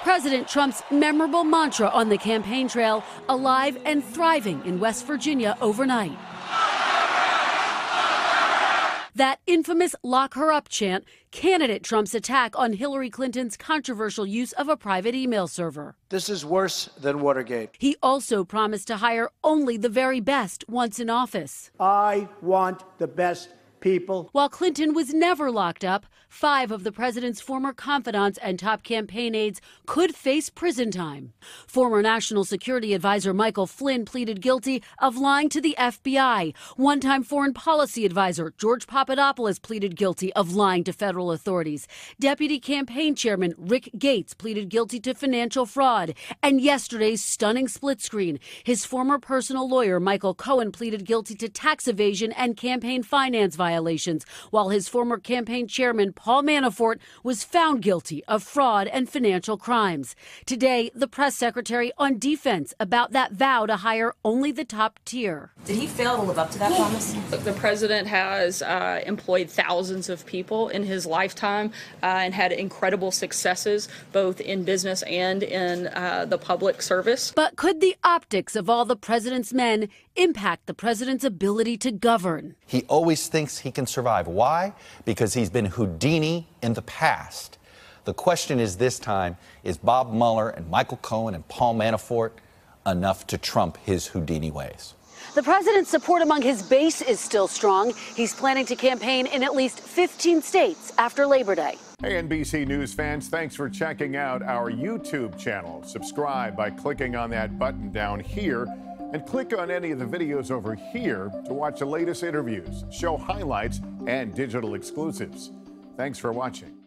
President Trump's memorable mantra on the campaign trail, alive and thriving in West Virginia overnight. That infamous lock her up chant, candidate Trump's attack on Hillary Clinton's controversial use of a private email server. This is worse than Watergate. He also promised to hire only the very best once in office. I want the best people. While Clinton was never locked up, 5 of the president's former confidants and top campaign aides could face prison time. Former National Security Advisor Michael Flynn pleaded guilty of lying to the FBI. One-time Foreign Policy Advisor George Papadopoulos pleaded guilty of lying to federal authorities. Deputy Campaign Chairman Rick Gates pleaded guilty to financial fraud. And yesterday's stunning split screen, his former personal lawyer Michael Cohen pleaded guilty to tax evasion and campaign finance violations, while his former campaign chairman Paul Manafort was found guilty of fraud and financial crimes. Today, the press secretary on defense about that vow to hire only the top tier. Did he fail to live up to that promise? The president has employed thousands of people in his lifetime and had incredible successes both in business and in the public service. But could the optics of all the president's men impact the president's ability to govern? He always thinks he can survive. Why? Because he's been Houdini in the past. The question is this time, is Bob Mueller and Michael Cohen and Paul Manafort enough to trump his Houdini ways? The president's support among his base is still strong. He's planning to campaign in at least 15 states after Labor Day. Hey, NBC News fans, thanks for checking out our YouTube channel. Subscribe by clicking on that button down here and click on any of the videos over here to watch the latest interviews, show highlights, and digital exclusives. Thanks for watching.